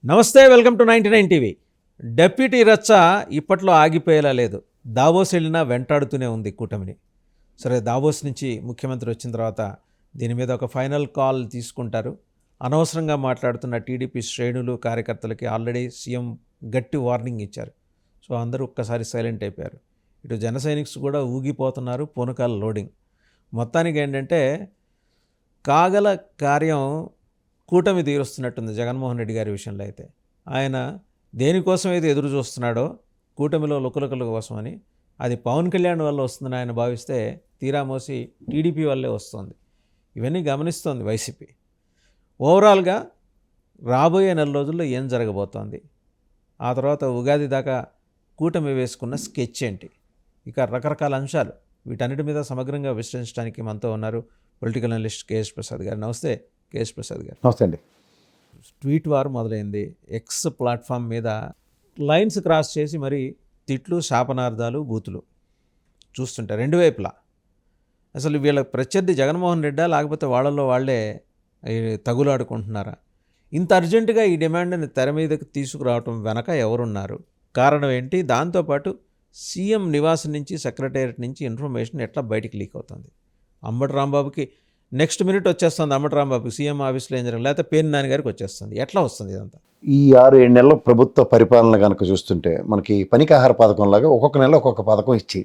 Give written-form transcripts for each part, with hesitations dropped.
నమస్తే, welcome to 99 TV. Deputy రచ్చ ఇప్పట్లో ఆగిపోయేలా లేదు. దావోస్ వెళ్ళినా వెంటాడుతూనే ఉంది కూటమిని. సరే, దావోస్ నుంచి ముఖ్యమంత్రి వచ్చిన తర్వాత దీని మీద ఒక ఫైనల్ కాల్ తీసుకుంటారు. అనవసరంగా మాట్లాడుతున్న టీడీపీ శ్రేణులు కార్యకర్తలకి ఆల్రెడీ సీఎం గట్టి వార్నింగ్ ఇచ్చారు. సో అందరూ ఒక్కసారి సైలెంట్ అయిపోయారు. ఇటు జన సైనిక్స్ కూడా ఊగిపోతున్నారు, పూనకాల లోడింగ్. మొత్తానికి ఏంటంటే కాగల కార్యం కూటమి తీరుస్తున్నట్టుంది జగన్మోహన్ రెడ్డి గారి విషయంలో. అయితే ఆయన దేనికోసం అయితే ఎదురు చూస్తున్నాడో కూటమిలో లుకలుకల కోసమని, అది పవన్ కళ్యాణ్ వల్ల వస్తుందని ఆయన భావిస్తే తీరా మోసి టీడీపీ వల్లే వస్తుంది. ఇవన్నీ గమనిస్తోంది వైసీపీ. ఓవరాల్గా రాబోయే నెల రోజుల్లో ఏం జరగబోతోంది, ఆ తర్వాత ఉగాది దాకా కూటమి వేసుకున్న స్కెచ్ ఏంటి, ఇక రకరకాల అంశాలు, వీటన్నిటి మీద సమగ్రంగా విశ్లేషించడానికి మనతో ఉన్నారు పొలిటికల్ అనలిస్ట్ కేఎస్ ప్రసాద్ గారు. నమస్తే కేఎస్ ప్రసాద్ గారు. నమస్తే అండి. ట్వీట్ వార్ మొదలైంది. ఎక్స్ ప్లాట్ఫామ్ మీద లైన్స్ క్రాస్ చేసి మరి తిట్లు, శాపనార్థాలు, బూతులు చూస్తుంటే రెండు వైపులా అసలు వీళ్ళ ప్రత్యర్థి జగన్మోహన్ రెడ్డా లేకపోతే వాళ్ళల్లో వాళ్ళే తగులాడుకుంటున్నారా? ఇంత అర్జెంటుగా ఈ డిమాండ్ని తెర మీదకి తీసుకురావటం వెనక ఎవరున్నారు, కారణం ఏంటి? దాంతోపాటు సీఎం నివాసం నుంచి, సెక్రటేరియట్ నుంచి ఇన్ఫర్మేషన్ ఎట్లా బయటికి లీక్ అవుతుంది? అంబటి రాంబాబుకి నెక్స్ట్ మినిట్ వచ్చేస్తుంది, అంబటి రాంబాబుకి సీఎం ఆఫీస్లో ఏం జరగదు, లేకపోతే పేర్ని నాని గారికి వచ్చేస్తుంది. ఎట్లా వస్తుంది ఇదంతా? ఈ 6-7 నెలల ప్రభుత్వ పరిపాలన కనుక చూస్తుంటే మనకి పనికి ఆహార పథకం లాగా ఒక్కొక్క నెల ఒక్కొక్క పథకం ఇచ్చి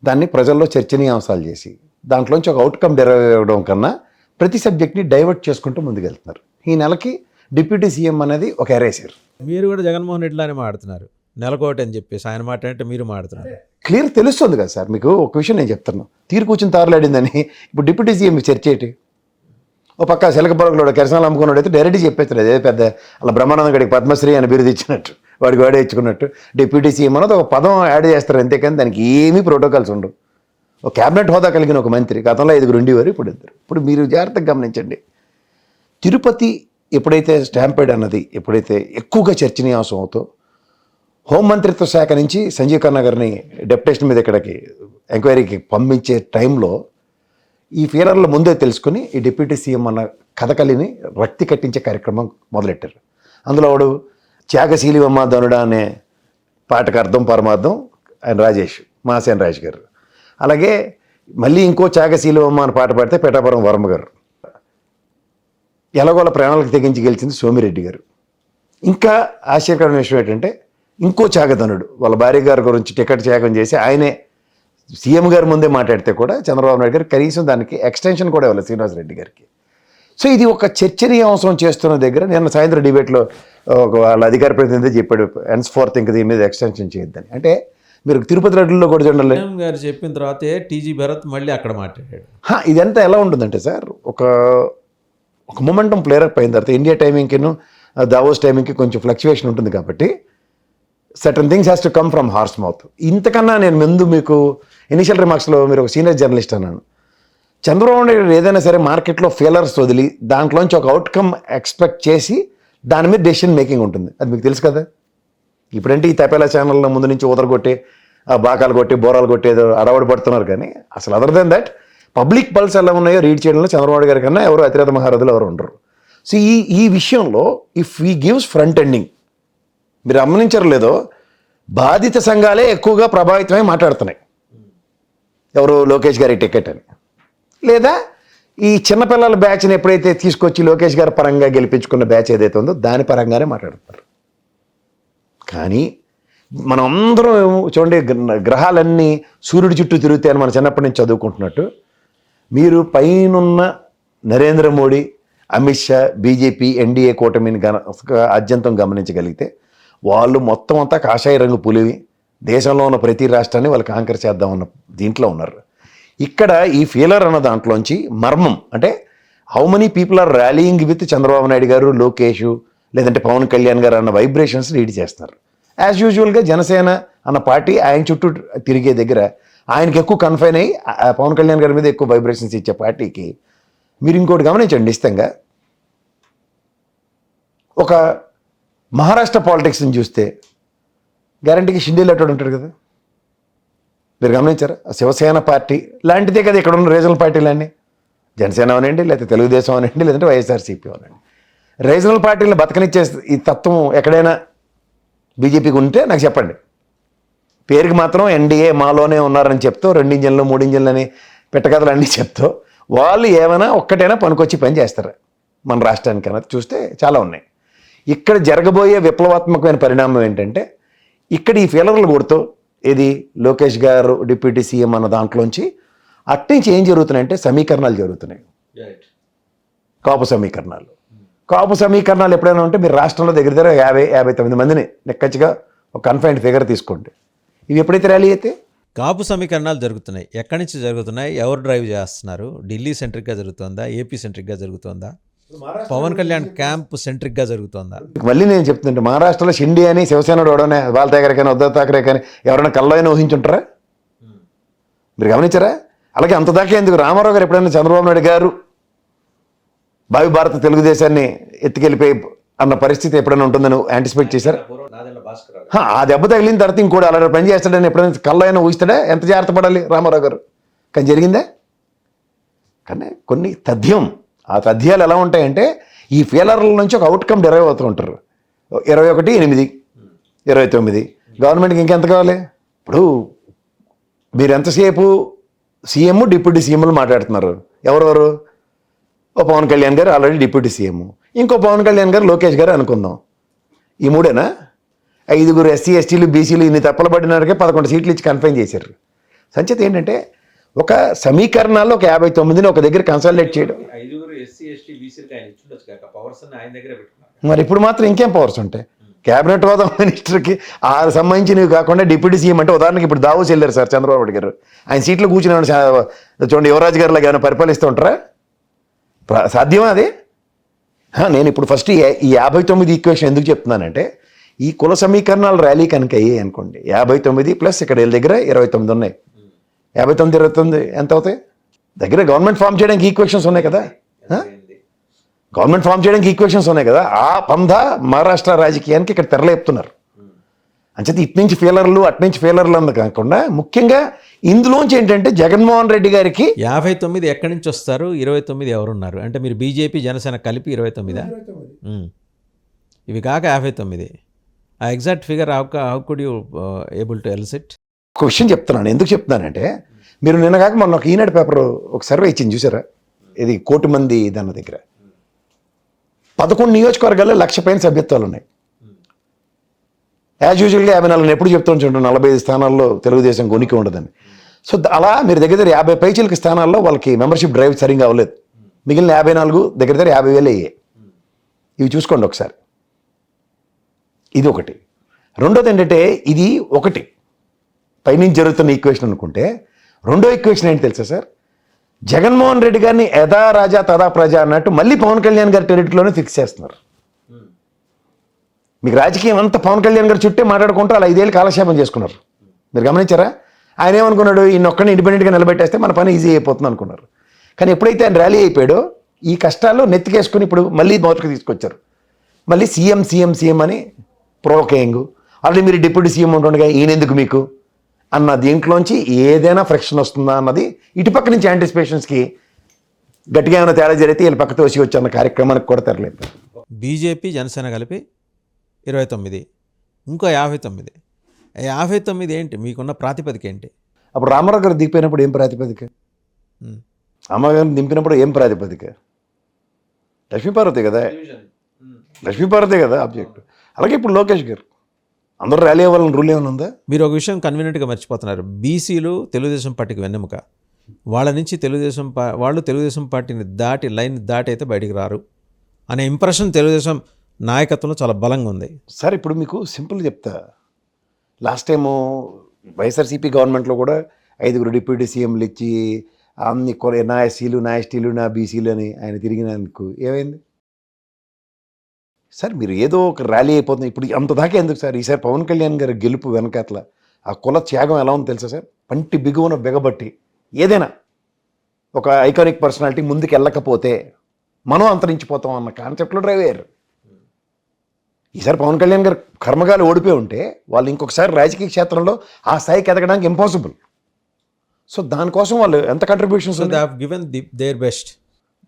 దాన్ని ప్రజల్లో చర్చనీయాంశాలు చేసి దాంట్లోంచి ఒక అవుట్కమ్ డెరైవ్ అవ్వడం కన్నా ప్రతి సబ్జెక్ట్ని డైవర్ట్ చేసుకుంటూ ముందుకెళ్తున్నారు. ఈ నెలకి డిప్యూటీ సీఎం అనేది ఒక ఎరేసర్. మీరు కూడా జగన్మోహన్ రెడ్డిలానే మాడుతున్నారు, నెలకోటి అని చెప్పేసి. ఆయన మాట అంటే మీరు మాడుతున్నారు. క్లియర్ తెలుస్తుంది కదా సార్ మీకు. ఒక విషయం నేను చెప్తున్నాను, తీరు కూర్చుని తారులాడిందని. ఇప్పుడు డిప్యూటీ సీఎం చర్చ ఏంటి? ఓ పక్క శిలకపొరకులో కిరసనాలు అమ్ముకున్నాడు అయితే డైరెక్ట్గా చెప్పేస్తారు, అదే పెద్ద అలా బ్రహ్మానంద గడికి పద్మశ్రీ అని బిరుదు ఇచ్చినట్టు, వాడికి వాడే ఇచ్చుకున్నట్టు డిప్యూటీ సీఎం అన్నది ఒక పదం యాడ్ చేస్తారు అంతేకాని దానికి ఏమీ ప్రోటోకాల్స్ ఉండవు. ఒక క్యాబినెట్ హోదా కలిగిన ఒక మంత్రి, గతంలో 5 ఉండేవారు, ఇప్పుడు 2. ఇప్పుడు మీరు జాగ్రత్తగా గమనించండి, తిరుపతి ఎప్పుడైతే స్టాంపేడ్ అన్నది ఎప్పుడైతే ఎక్కువగా చర్చనీయాంశం అవుతో, హోంమంత్రిత్వ శాఖ నుంచి సంజీవ్ ఖన్నా గారిని డెప్యుటేషన్ మీద ఇక్కడికి ఎంక్వైరీకి పంపించే టైంలో ఈ ఫీలర్ల ముందే తెలుసుకుని ఈ డిప్యూటీ సీఎం అన్న కథకళిని రక్తి కట్టించే కార్యక్రమం మొదలెట్టారు. అందులో వాడు త్యాగశీలివమ్మ ధనుడా అనే పాటకు అర్థం పరమార్థం ఆయన రాజేష్, మాసేన్ రాజు గారు. అలాగే మళ్ళీ ఇంకో త్యాగశీలివమ్మ అని పాట పాడితే పేటాపురం వర్మ గారు. ఎలాగోల ప్రాణాలకు తెగించి గెలిచింది సోమిరెడ్డి గారు. ఇంకా ఆశ్చర్యకరమైన విషయం ఏంటంటే ఇంకో త్యాగధనుడు వాళ్ళ భార్య గారి గురించి టికెట్ త్యాగం చేసి ఆయనే సీఎం గారి ముందే మాట్లాడితే కూడా చంద్రబాబు నాయుడు గారు కనీసం దానికి ఎక్స్టెన్షన్ కూడా ఇవ్వాలి శ్రీనివాసరెడ్డి గారికి. సో ఇది ఒక చర్చనీయాంశం చేస్తున్న దగ్గర నేను సాయంత్రం డిబేట్లో వాళ్ళ అధికార ప్రతినిధి చెప్పాడు, హెన్స్ ఫోర్త్ ఇంక దీని మీద ఎక్స్టెన్షన్ చేయొద్దని. అంటే మీరు తిరుపతి రెడ్డిలో కూడా చూడాలి, సీఎం గారు చెప్పిన తర్వాతే టీజీ భరత్ మళ్ళీ అక్కడ మాట్లాడాడు. ఇదంతా ఎలా ఉంటుందంటే సార్, ఒక మొమెంటం ప్లేరప్ అయిన తర్వాత ఇండియా టైమింగ్కిను దావోస్ టైమింగ్కి కొంచెం ఫ్లక్చువేషన్ ఉంటుంది కాబట్టి certain things has to come from horse mouth. ఇంతకన్నా నేను ముందు మీకు ఇనిషియల్ రిమార్క్స్లో మీరు ఒక సీనియర్ జర్నలిస్ట్ అన్నాను, చంద్రబాబు నాయుడు ఏదైనా సరే మార్కెట్లో ఫెయిలర్స్ వదిలి దాంట్లోంచి ఒక అవుట్కమ్ ఎక్స్పెక్ట్ చేసి దాని మీద డెసిషన్ మేకింగ్ ఉంటుంది. అది మీకు తెలుసు కదా. ఇప్పుడంటే ఈ తపేలా ఛానల్లో ముందు నుంచి ఊదరగొట్టి బాకాలు కొట్టి బోరాలు కొట్టి ఏదో అడవాడు పడుతున్నారు, కానీ అసలు other than that public pulse ఎలా ఉన్నాయో రీడ్ చేయడంలో చంద్రబాబు గారి కన్నా ఎవరు అతిరథ మహారథులు ఎవరు ఉండరు. సో ఈ విషయంలో if we gives front ending, మీరు గమనించరు లేదో, బాధిత సంఘాలే ఎక్కువగా ప్రభావితమై మాట్లాడుతున్నాయి. ఎవరు లోకేష్ గారి టికెట్ అని, లేదా ఈ చిన్నపిల్లల బ్యాచ్ని ఎప్పుడైతే తీసుకొచ్చి లోకేష్ గారి పరంగా గెలిపించుకున్న బ్యాచ్ ఏదైతే ఉందో దాని పరంగానే మాట్లాడుతున్నారు. కానీ మనం అందరం చూడండి, గ్రహాలన్నీ సూర్యుడి చుట్టూ తిరుగుతాయని మన చిన్నప్పటి నుంచి చదువుకుంటున్నట్టు, మీరు పైనున్న నరేంద్ర మోడీ, అమిత్ షా, బీజేపీ, ఎన్డీఏ కూటమిని అత్యంతం గమనించగలిగితే వాళ్ళు మొత్తం అంతా కాషాయ రంగు పులివి, దేశంలో ఉన్న ప్రతి రాష్ట్రాన్ని వాళ్ళు కాంకర్ చేద్దామన్న దీంట్లో ఉన్నారు. ఇక్కడ ఈ ఫీలర్ అన్న దాంట్లోంచి మర్మం అంటే how many people are rallying with Chandrababu Naidu garu, Lokesh, లేదంటే పవన్ కళ్యాణ్ గారు అన్న వైబ్రేషన్స్ లీడ్ చేస్తున్నారు. యాజ్ యూజువల్గా జనసేన అన్న పార్టీ ఆయన చుట్టూ తిరిగే దగ్గర ఆయనకి ఎక్కువ కన్ఫైన్ అయ్యి పవన్ కళ్యాణ్ గారి మీద ఎక్కువ వైబ్రేషన్స్ ఇచ్చే పార్టీకి మీరు ఇంకోటి గమనించండి, నిశ్చితంగా ఒక మహారాష్ట్ర పాలిటిక్స్ని చూస్తే గ్యారంటీకి షిండే లెటర్ ఉంటాడు కదా. మీరు గమనించారా? శివసేన పార్టీ లాంటిదే కదా ఇక్కడ ఉన్న రీజనల్ పార్టీలన్నీ, జనసేన అవనండి, లేకపోతే తెలుగుదేశం అవనండి, లేదంటే వైఎస్ఆర్సీపీ అవనండి. రీజనల్ పార్టీలను బతకనిచ్చే ఈ తత్వం ఎక్కడైనా బీజేపీకి ఉంటే నాకు చెప్పండి. పేరుకి మాత్రం ఎన్డీఏ మాలోనే ఉన్నారని చెప్తూ 2 ఇంజన్లు 3 ఇంజన్లు అని పెట్టకథలు అన్నీ చెప్తూ వాళ్ళు ఏమైనా ఒక్కటైనా పనికొచ్చి పని చేస్తారు మన రాష్ట్రానికి అన్నది చూస్తే చాలా ఉన్నాయి. ఇక్కడ జరగబోయే విప్లవాత్మకమైన పరిణామం ఏంటంటే ఇక్కడ ఈ ఫీలర్లు కొడుతూ ఇది లోకేష్ గారు డిప్యూటీ సీఎం అన్న దాంట్లోంచి అట్నుంచి ఏం జరుగుతున్నాయంటే సమీకరణాలు జరుగుతున్నాయి. కాపు సమీకరణాలు ఎప్పుడైనా ఉంటే మీరు రాష్ట్రంలో దగ్గర 50-59 మందిని నెక్కచ్చిగా ఒక కన్ఫైన్డ్ ఫిగర్ తీసుకోండి. ఇవి ఎప్పుడైతే ర్యాలీ అయితే కాపు సమీకరణాలు జరుగుతున్నాయి. ఎక్కడి నుంచి జరుగుతున్నాయి? ఎవరు డ్రైవ్ చేస్తున్నారు? ఢిల్లీ సెంట్రిక్గా జరుగుతుందా? ఏపీ సెంట్రిక్గా జరుగుతుందా? పవన్ కళ్యాణ్ క్యాంప్ సెంట్రిక్గా జరుగుతుందా? మళ్ళీ నేను చెప్తుంటే మహారాష్ట్రలో షిండి అని శివసేన ఓడనే బాల్ ఠాకరే కానీ ఉద్ధవ్ ఠాకరే కానీ ఎవరైనా కల్లో అయినా ఊహించుంటారా? మీరు గమనించారా? అలాగే అంతదాకా ఎందుకు రామారావు గారు ఎప్పుడైనా చంద్రబాబు నాయుడు గారు భావి భారత తెలుగుదేశాన్ని ఎత్తుకెళ్ళిపోయి అన్న పరిస్థితి ఎప్పుడైనా ఉంటుందని యాంటిసిపేట్ చేశారు? ఆ దెబ్బ తగిలిన తర్వాత ఇంకోటి అలా పని చేస్తాడని ఎప్పుడైనా కల్లో అయినా ఊహిస్తాడా? ఎంత జాగ్రత్త పడాలి రామారావు గారు? కానీ జరిగిందా? కానీ కొన్ని తథ్యం, ఆ తథ్యాలు ఎలా ఉంటాయంటే ఈ ఫెయిలర్ల నుంచి ఒక అవుట్కమ్ డెరైవ్ అవుతూ ఉంటారు. 21, 8, 29 గవర్నమెంట్కి ఇంకెంత కావాలి? ఇప్పుడు మీరు ఎంతసేపు సీఎం డిప్యూటీ సీఎంలు మాట్లాడుతున్నారు. ఎవరెవరు? ఓ పవన్ కళ్యాణ్ గారు ఆల్రెడీ డిప్యూటీ సీఎం, ఇంకో పవన్ కళ్యాణ్ గారు లోకేష్ గారు అనుకుందాం. ఈ మూడేనా? 5 ఎస్సీ ఎస్టీలు బీసీలు ఇన్ని తప్పలు పడినారకే 11 సీట్లు ఇచ్చి కన్ఫైన్ చేశారు. సంచేత ఏంటంటే ఒక సమీకరణాల్లో ఒక 59ని ఒక దగ్గర కన్సాలిడేట్ చేయడం. మరి ఇప్పుడు మాత్రం ఇంకేం పవర్స్ ఉంటాయి? క్యాబినెట్ హోదా మినిస్టర్కి ఆ సంబంధించినవి కాకుండా డిప్యూటీ సీఎం అంటే ఉదాహరణకి ఇప్పుడు దావోస్ వెళ్ళారు సార్ చంద్రబాబు నాయుడు గారు. ఆయన సీట్లు కూర్చుని చూడండి యువరాజు గారు లాగా ఏమైనా పరిపాలిస్తూ ఉంటారా? సాధ్యమా అది? నేను ఇప్పుడు ఫస్ట్ ఈ 59 ఈక్వేషన్ ఎందుకు చెప్తున్నానంటే ఈ కుల సమీకరణాలు ర్యాలీ కనుక అయ్యాయి అనుకోండి, 59 ప్లస్ ఇక్కడ వీళ్ళ దగ్గర 29 ఉన్నాయి. 59, 29 ఎంత అవుతాయి? దగ్గర గవర్నమెంట్ ఫామ్ చేయడానికి ఈక్వేషన్స్ ఉన్నాయి కదా. ఆ పంధ మహారాష్ట్ర రాజకీయానికి ఇక్కడ తెరలేపుతున్నారు. అంచేత ఇటు నుంచి ఫెయిలర్లు అటు నుంచి ఫెయిలర్లు అన్న కాకుండా ముఖ్యంగా ఇందులోంచి ఏంటంటే జగన్మోహన్ రెడ్డి గారికి 59 ఎక్కడి నుంచి వస్తారు? 29 ఎవరున్నారు అంటే మీరు బీజేపీ జనసేన కలిపి 29. ఇవి కాక 59. ఆ exact figure how could you able to illicit? ఒక విషయం చెప్తున్నాను. ఎందుకు చెప్తున్నానంటే మీరు నిన్న కాక మొన్న ఒక ఈనాడు పేపర్ ఒక సర్వే ఇచ్చింది చూసారా? ఇది 1 కోటి మంది దాని దగ్గర 11 నియోజకవర్గాల్లో 1,00,000 పైన సభ్యత్వాలు ఉన్నాయి. యాజ్ యూజువల్గా 54 ఎప్పుడు చెప్తాను చూడండి 45 స్థానాల్లో తెలుగుదేశం కొనికి ఉండదని. సో అలా మీరు దగ్గర 50 పైచీలకి స్థానాల్లో వాళ్ళకి మెంబర్షిప్ డ్రైవ్ సరిగ్గా అవ్వలేదు. మిగిలిన 54 దగ్గర 50,000 అయ్యాయి. ఇవి చూసుకోండి ఒకసారి. ఇది ఒకటి. రెండోది ఏంటంటే ఇది ఒకటి పైనుంచి జరుగుతున్న ఈక్వేషన్ అనుకుంటే, రెండో ఈక్వేషన్ ఏంటి తెలుసా సార్? జగన్మోహన్ రెడ్డి గారిని యథా రాజా తదా ప్రజ అన్నట్టు మళ్ళీ పవన్ కళ్యాణ్ గారి టెరిటరీలోనే ఫిక్స్ చేస్తున్నారు. మీకు రాజకీయం అంతా పవన్ కళ్యాణ్ గారు చుట్టే మాట్లాడుకుంటూ అలా 5 ఏళ్ళు కాలక్షేపం చేసుకున్నారు. మీరు గమనించారా? ఆయన ఏమనుకున్నాడు? ఈయనొక్కడిని ఇండిపెండెంట్గా నిలబెట్టేస్తే మన పని ఈజీ అయిపోతుంది అనుకున్నారు. కానీ ఎప్పుడైతే ఆయన ర్యాలీ అయిపోయాడో ఈ కష్టాలు నెత్తికేసుకుని ఇప్పుడు మళ్ళీ మొదటికి తీసుకొచ్చారు. మళ్ళీ సీఎం అని ప్రోకేయింగ్. ఆల్రెడీ మీరు డిప్యూటీ సీఎం ఉంటుండగా ఈయనెందుకు మీకు అన్న దీంట్లోంచి ఏదైనా ఫ్రిక్షన్ వస్తుందా అన్నది ఇటుపక్క నుంచి యాంటిసిపేషన్స్కి గట్టిగా ఏమైనా తేడా జరిగితే వీళ్ళు పక్క తోసి వచ్చి అన్న కార్యక్రమానికి కూడా తెరలేదు. బీజేపీ జనసేన కలిపి 29, ఇంకో 59. 59 ఏంటి? మీకున్న ప్రాతిపదిక ఏంటి? అప్పుడు రామారావు గారు దిగిపోయినప్పుడు ఏం ప్రాతిపదిక? రామారావు గారిని దింపినప్పుడు ఏం ప్రాతిపదిక? లక్ష్మీపార్వతి కదా ఆబ్జెక్ట్. అలాగే ఇప్పుడు లోకేష్ గారు అందరూ ర్యాలీ అవ్వాలని రూల్ ఏమైనా ఉందా? మీరు ఒక విషయం కన్వీనియంట్గా మర్చిపోతున్నారు. బీసీలు తెలుగుదేశం పార్టీకి వెన్నెముక. వాళ్ళ నుంచి వాళ్ళు తెలుగుదేశం పార్టీని లైన్ దాటి అయితే బయటికి రారు అనే ఇంప్రెషన్ తెలుగుదేశం నాయకత్వంలో చాలా బలంగా ఉంది. సార్ ఇప్పుడు మీకు సింపుల్ చెప్తా. లాస్ట్ టైము వైఎస్ఆర్సీపీ గవర్నమెంట్లో కూడా 5 డిప్యూటీ సీఎంలు ఇచ్చి అన్ని నా ఎస్సీలు నా ఎస్టీలు నా బీసీలు అని ఆయన తిరిగినందుకు ఏమైంది సార్? మీరు ఏదో ఒక ర్యాలీ అయిపోతుంది. ఇప్పుడు అంత దాకా ఎందుకు సార్? ఈసారి పవన్ కళ్యాణ్ గారి గెలుపు వెనకాతల ఆ కుల త్యాగం ఎలా ఉందో తెలుసా సార్? పంటి బిగువన బెగబట్టి ఏదైనా ఒక ఐకానిక్ పర్సనాలిటీ ముందుకు వెళ్ళకపోతే మనం అంతరించిపోతాం అన్న కాన్సెప్ట్లో డ్రైవ్ అయ్యారు. ఈసారి పవన్ కళ్యాణ్ గారు కర్మగాలు ఓడిపోయి ఉంటే వాళ్ళు ఇంకొకసారి రాజకీయ క్షేత్రంలో ఆ స్థాయికి ఎదగడానికి ఇంపాసిబుల్. సో దానికోసం వాళ్ళు ఎంత contributions given their best.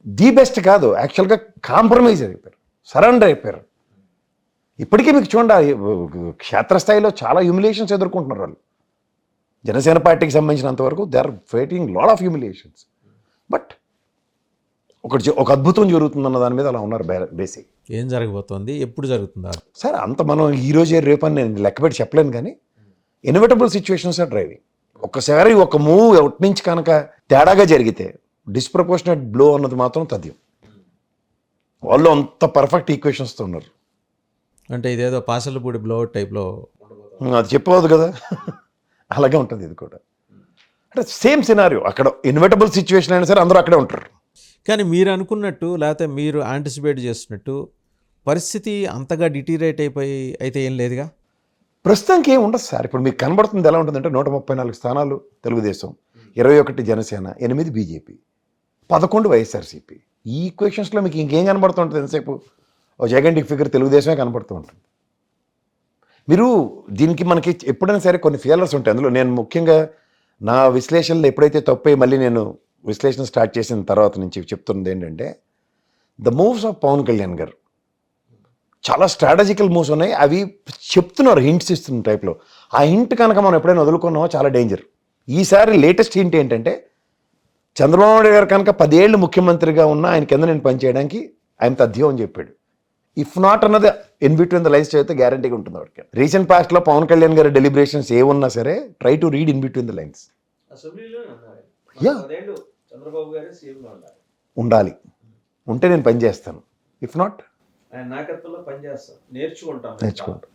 The best కాదు, యాక్చువల్గా కాంప్రమైజ్ అయిపోయారు. సరెండర్ అయిపోయారు. ఇప్పటికీ మీకు చూడండి క్షేత్రస్థాయిలో చాలా హ్యూమిలియేషన్స్ ఎదుర్కొంటున్నారు వాళ్ళు. జనసేన పార్టీకి సంబంధించినంత వరకు they are fighting lot of humiliations. But ఒక అద్భుతం జరుగుతుందన్న దాని మీద అలా ఉన్నారు బేసిక్. ఏం జరగబోతోంది, ఎప్పుడు జరుగుతుందా సార్? అంత మనం ఈ రోజే రేపు అని నేను లెక్కపెట్టి చెప్పలేను, కానీ ఇన్ఎవిటబుల్ సిచ్యువేషన్స్ ఆర్ డ్రైవింగ్. ఒక్కసారి ఒక మూవ్ అవుట్ నుంచి కనుక తేడాగా జరిగితే డిస్ప్రపోర్షనేట్ బ్లో అన్నది మాత్రం తథ్యం. వాళ్ళు అంత పర్ఫెక్ట్ ఈక్వేషన్స్తో ఉన్నారు. అంటే ఇదేదో పాసలపూడి బ్లోఅవుట్ టైప్లో అది చెప్పవద్దు కదా. అలాగే ఉంటుంది ఇది కూడా. అంటే సేమ్ సినారియో, అక్కడ ఇన్విటబుల్ సిచ్యువేషన్ అయినా సరే అందరూ అక్కడే ఉంటారు. కానీ మీరు అనుకున్నట్టు లేకపోతే మీరు యాంటిసిపేట్ చేస్తున్నట్టు పరిస్థితి అంతగా డిటీరేట్ అయిపోయి అయితే ఏం లేదుగా. ప్రస్తుతానికి ఏం ఉండదు సార్. ఇప్పుడు మీకు కనబడుతుంది ఎలా ఉంటుందంటే 134 స్థానాలు తెలుగుదేశం, 21 జనసేన, 8 బీజేపీ, 11 వైఎస్ఆర్సీపీ. ఈ ఈక్వేషన్స్లో మీకు ఇంకేం కనబడుతూ ఉంటుంది? ఎంతసేపు ఓ జైగంటిక్ ఫిగర్ తెలుగుదేశమే కనబడుతూ ఉంటుంది. మీరు దీనికి మనకి ఎప్పుడైనా సరే కొన్ని ఫెయిలర్స్ ఉంటాయి. అందులో నేను ముఖ్యంగా నా విశ్లేషణలో ఎప్పుడైతే తప్పై మళ్ళీ నేను విశ్లేషణ స్టార్ట్ చేసిన తర్వాత నుంచి చెప్తున్నది ఏంటంటే, the moves of Pawan Kalyan garu చాలా స్ట్రాటజికల్ మూవ్స్ ఉన్నాయి. అవి చెప్తున్నారు, హింట్స్ ఇస్తున్న టైప్లో. ఆ హింట్ కనుక మనం ఎప్పుడైనా వదులుకున్నామో చాలా డేంజర్. ఈసారి లేటెస్ట్ హింట్ ఏంటంటే, చంద్రబాబు నాయుడు గారు కనుక 10 ఏళ్ళు ముఖ్యమంత్రిగా ఉన్నా ఆయన కింద నేను పనిచేయడానికి ఆయన తథ్యం అని చెప్పాడు. ఇఫ్ నాట్ అన్నది ఇన్ బిట్వీన్ ద లైన్స్ చదివితే గ్యారంటీగా ఉంటుంది వాడికి. రీసెంట్ పాస్ట్లో పవన్ కళ్యాణ్ గారి డెలిబరేషన్స్ ఏ ఉన్నా సరే try to read in between the lines. ఉండాలి, ఉంటే నేను పని చేస్తాను. ఇఫ్ నాట్ నేర్చుకుంటాను.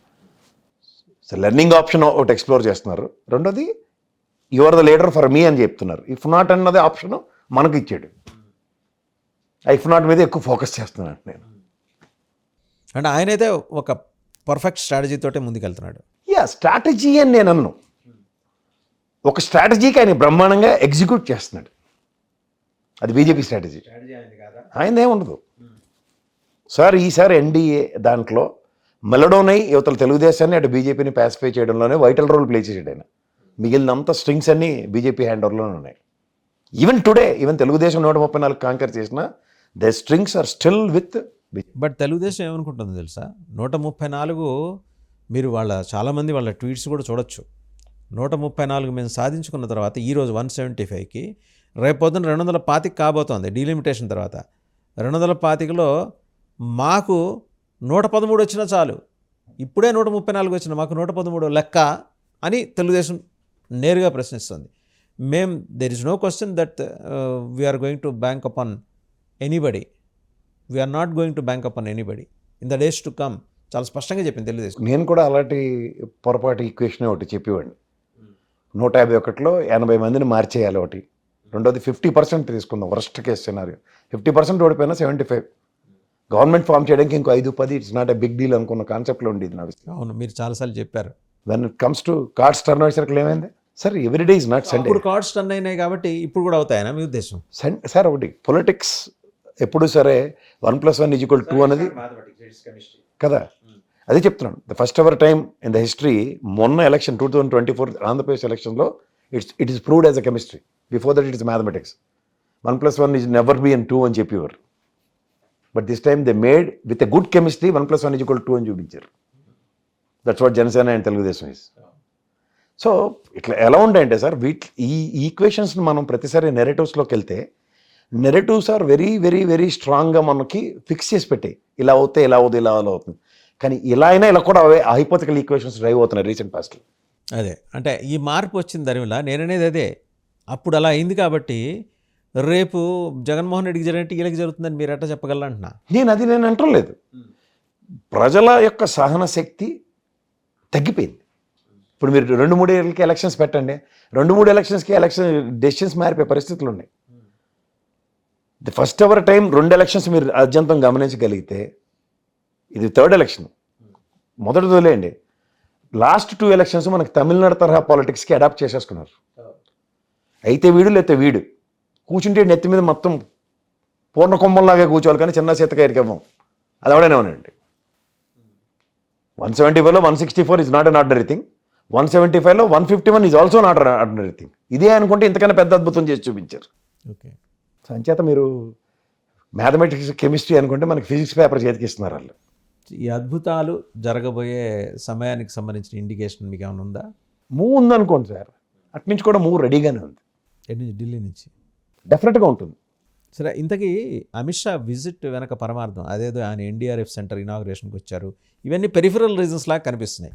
సో లెర్నింగ్ ఆప్షన్ ఒకటి ఎక్స్ప్లోర్ చేస్తున్నారు. రెండోది you are the leader for me అని చెప్తున్నారు. ఇఫ్ నాట్ అన్నది ఆప్షన్ మనకు ఇచ్చాడు. ఇఫ్ నాట్ మీద ఎక్కువ ఫోకస్ చేస్తున్నాను నేను. అంటే ఆయన అయితే ఒక పర్ఫెక్ట్ స్ట్రాటజీ తోటే ముందుకెళ్తున్నాడు. స్ట్రాటజీ అని నేను అన్ను. ఒక స్ట్రాటజీకి ఆయన బ్రహ్మాండంగా ఎగ్జిక్యూట్ చేస్తున్నాడు. అది బీజేపీ స్ట్రాటజీ, ఆయనదే ఉండదు సార్. ఈసారి ఎన్డీఏ దాంట్లో మెలడోనై యువతల తెలుగుదేశాన్ని అటు బీజేపీని పాసిఫై చేయడంలోనే వైటల్ రోల్ ప్లే చేసాడు ఆయన. మిగిలినంత స్ట్రింగ్స్ అన్ని బీజేపీ హ్యాండ్ ఓవర్లోనే ఉన్నాయి. ఈవెన్ టుడే తెలుగుదేశం 134 కాంకర్ చేసిన the strings are still with. But Telugu Desam ఏమనుకుంటుందో తెలుసా, 134 మీరు చాలామంది వాళ్ళ ట్వీట్స్ కూడా చూడొచ్చు. 134 మేము సాధించుకున్న తర్వాత ఈరోజు 175కి రేపొద్దున 225 కాబోతోంది డీలిమిటేషన్ తర్వాత. 225లో మాకు 113 వచ్చినా చాలు, ఇప్పుడే 134 వచ్చిన మాకు 113 లెక్క అని తెలుగుదేశం నేరుగా ప్రశ్నిస్తుంది. There is no question that we are going to bank upon anybody, we are not going to bank upon anybody in the days to come. చాలా స్పష్టంగా చెప్పింది తెలుగుదేశం. నేను కూడా అలాంటి పొరపాటు ఈక్వేషన్ ఒకటి చెప్పేవాడిని. 151లో 80 మందిని మార్చేయాలి ఒకటి. రెండోది 50% తీసుకుందాం, వర్స్ట్ కేస్ సినారియో. 50% ఓడిపోయినా 75 గవర్నమెంట్ ఫామ్ చేయడానికి ఇంకో 5-10 it's not a big deal అనుకున్న కాన్సెప్ట్లో ఉండేది నాకు. అవును, మీరు చాలాసార్లు చెప్పారు. When it comes to cards turn అయ్యేసరికి ఏమైంది sir? Every day is not Sunday. ఇప్పుడు కార్డ్స్ టర్న్ అయినాయి కాబట్టి ఇప్పుడు కూడా అవుతాయనా మీ ఉద్దేశం? సార్ ఒకటి పొలిటిక్స్ ఎప్పుడు సరే 1+1 = 2 అనేది కదా. అదే చెప్తున్నాను. The first ever time in the history మొన్న ఎలక్షన్ 2024 ఆంధ్రప్రదేశ్ ఎలక్షన్లో it is proved as a chemistry. Before that it is mathematics. 1+1 is never be and 2 అని చెప్పేవారు. But this time they made with a good chemistry 1+1 = 2 అని చూపించారు. That's what Janasena and Telugu Desam is. So ఇట్లా ఎలా ఉంటాయంటే sir, ఈ ఈక్వేషన్స్ని మనం ప్రతిసారి నెరేటివ్స్లోకి వెళ్తే narratives are very very very స్ట్రాంగ్గా మనకి ఫిక్స్ చేసి పెట్టాయి. ఇలా అవుతే ఇలా అవుతుంది, ఇలా అవుతుంది. కానీ ఇలా అయినా ఇలా కూడా అవే హైపోథెటికల్ ఈక్వేషన్స్ డ్రైవ్ అవుతున్నాయి రీసెంట్ పాస్ట్లో. అదే అంటే ఈ మార్పు వచ్చింది దానివల్ల. నేననేది అదే, అప్పుడు అలా అయింది కాబట్టి రేపు జగన్మోహన్ రెడ్డికి జరిగినట్టు వీళ్ళకి జరుగుతుందని మీరు ఎట్లా చెప్పగలరా అంటున్నా. నేను అంటలేదు. ప్రజల యొక్క సహన శక్తి తగ్గిపోయింది. ఇప్పుడు మీరు 2-3 ఏళ్ళకి ఎలక్షన్స్ పెట్టండి, 2-3 ఎలక్షన్స్కి డెసిషన్స్ మారిపోయే పరిస్థితులు ఉన్నాయి. The first ever time 2 elections మీరు అత్యంతం గమనించగలిగితే ఇది 3rd ఎలక్షన్. మొదటి వదిలేయండి, లాస్ట్ 2 ఎలక్షన్స్ మనకి తమిళనాడు తరహా పాలిటిక్స్కి అడాప్ట్ చేసేసుకున్నారు. అయితే వీడు లేకపోతే వీడు కూర్చుంటే నెత్తి మీద మొత్తం పూర్ణ కుంభంలాగే కూర్చోవాలి, కానీ చిన్న సీతకాయకి ఇవ్వం. అది ఎవడైనానండి. 175లో 164 is not an ordinary thing. 175లో 151 is also not an ordinary thing. ఇదే అనుకుంటే ఇంతకన్నా పెద్ద అద్భుతం చేసి చూపించారు. ఓకే, సంచేత మీరు మ్యాథమెటిక్స్ కెమిస్ట్రీ అనుకుంటే మనకి ఫిజిక్స్ పేపర్ చేతికి ఇస్తున్నారు వాళ్ళు. ఈ అద్భుతాలు జరగబోయే సమయానికి సంబంధించిన ఇండికేషన్ మీకు ఏమైనా ఉందా? మూవ్ ఉందనుకోండి సార్, అటు నుంచి కూడా మూవ్ రెడీగానే ఉంది, ఎటు నుంచి? ఢిల్లీ నుంచి. డెఫినెట్గా ఉంటుంది. సరే, ఇంతకీ అమిత్ షా విజిట్ వెనక పరమార్థం అదేదో ఆయన ఎన్డీఆర్ఎఫ్ సెంటర్ ఇనాగ్రేషన్కి వచ్చారు, ఇవన్నీ పెరిఫరల్ రీజన్స్ లాగా కనిపిస్తున్నాయి.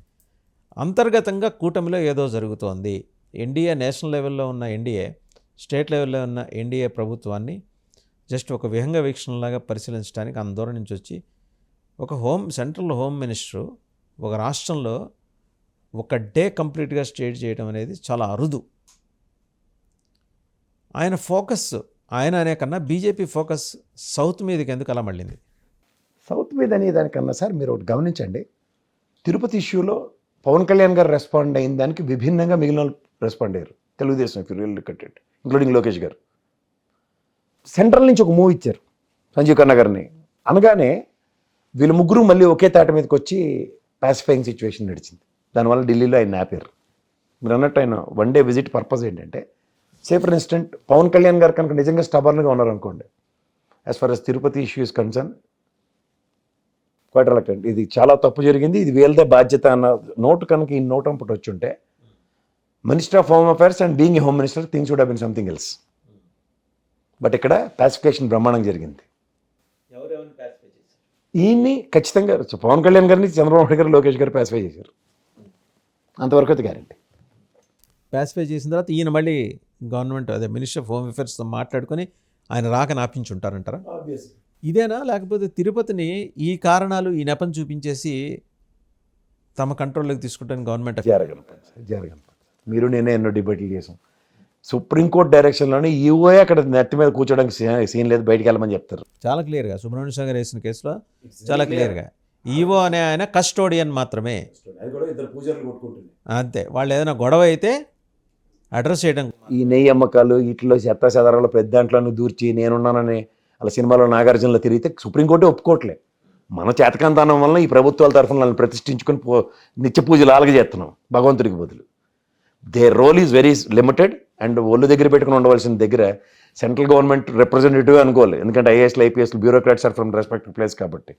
అంతర్గతంగా కూటమిలో ఏదో జరుగుతోంది. ఎన్డీఏ నేషనల్ లెవెల్లో ఉన్న ఎన్డీఏ, స్టేట్ లెవెల్లో ఉన్న ఎన్డీఏ ప్రభుత్వాన్ని జస్ట్ ఒక విహంగ వీక్షణలాగా పరిశీలించడానికి అంత దూరం నుంచి వచ్చి ఒక సెంట్రల్ హోమ్ మినిస్టరు ఒక రాష్ట్రంలో ఒక డే కంప్లీట్గా స్టే చేయడం అనేది చాలా అరుదు. ఆయన ఫోకస్, ఆయన అనే కన్నా బీజేపీ ఫోకస్ సౌత్ మీదకి ఎందుకు అలా మళ్ళింది? సౌత్ మీద అనే దానికన్నా సార్ మీరు ఒకటి గమనించండి, తిరుపతి ఇష్యూలో పవన్ కళ్యాణ్ గారు రెస్పాండ్ అయిన దానికి విభిన్నంగా మిగిలిన వాళ్ళు రెస్పాండ్ అయ్యారు. తెలుగుదేశం కట్టెడ్ ఇంక్లూడింగ్ లోకేష్ గారు. సెంట్రల్ నుంచి ఒక మూవ్ ఇచ్చారు సంజీవ్ ఖన్నా గారిని అనగానే వీళ్ళు ముగ్గురు మళ్ళీ ఒకే తాట మీదకి వచ్చి పాసిఫైయింగ్ సిచ్యువేషన్ నడిచింది. దానివల్ల ఢిల్లీలో ఆయన ఆపారు. మీరు అన్నట్టు ఆయన వన్ డే విజిట్ పర్పస్ ఏంటంటే, say for instance Pawan Kalyan garu కనుక నిజంగా స్టబర్న్గా ఉన్నారనుకోండి, as far as Tirupati issue is concern, quite reluctant, ఇది చాలా తప్పు జరిగింది, ఇది వీళ్ళదే బాధ్యత అన్న నోటు కనుక ఈ నోట్ అంపటి వచ్చి ఉంటే, minister of home affairs and being a home minister things would have been something else. But ఇక్కడ పాసిఫికేషన్ బ్రహ్మాండంగా జరిగింది. ఈయన్ని ఖచ్చితంగా పవన్ కళ్యాణ్ గారిని చంద్రబాబు నాయుడు గారు, లోకేష్ గారు పాసిఫై చేశారు. అంతవరకు అయితే గ్యారంటీ. పాసిఫై చేసిన తర్వాత ఈయన మళ్ళీ గవర్నమెంట్ అదే మినిస్టర్ ఆఫ్ హోమ్ అఫైర్స్తో మాట్లాడుకొని ఆయన రాకని ఆపించుంటారంటారా? ఇదేనా, లేకపోతే తిరుపతిని ఈ కారణాలు ఈ నెపం చూపించేసి తమ కంట్రోల్లోకి తీసుకుంటాను గవర్నమెంట్? జరగను. మీరు నేనే ఎన్నో డిబేట్లు చేసాం. సుప్రీంకోర్టు డైరెక్షన్లోనే ఈఓఏ అక్కడ నెట్ మీద కూర్చోడానికి సీన్ లేదు, బయటికి వెళ్ళమని చెప్తారు. చాలా క్లియర్గా సుబ్రహ్మణ్య సాగర్ వేసిన కేసులో చాలా క్లియర్గా ఈవో అనే ఆయన కస్టోడియన్ మాత్రమే, అంతే. వాళ్ళు ఏదైనా గొడవ అయితే అడ్రస్ చేయడం. ఈ నెయ్యి అమ్మకాలు ఇట్లో చెత్త చెదరాలు పెద్ద దాంట్లోనూ దూర్చి నేనున్నానని అలా సినిమాలో నాగార్జునలో తిరిగితే సుప్రీంకోర్టే ఒప్పుకోవట్లే. మన చేతకంతనం వల్ల ఈ ప్రభుత్వాల తరఫున వాళ్ళని ప్రతిష్ఠించుకొని నిత్య పూజలు అలాగే చేస్తున్నాం భగవంతుడికి బదులు. Their role is very limited and ఒళ్ళు దగ్గర పెట్టుకుని ఉండవలసిన దగ్గర సెంట్రల్ గవర్నమెంట్ రిప్రజెంటేటివ్ అనుకోవాలి. ఎందుకంటే ఐఏఎస్లు ఐపీఎస్లు bureaucrats are from respective place కాబట్టి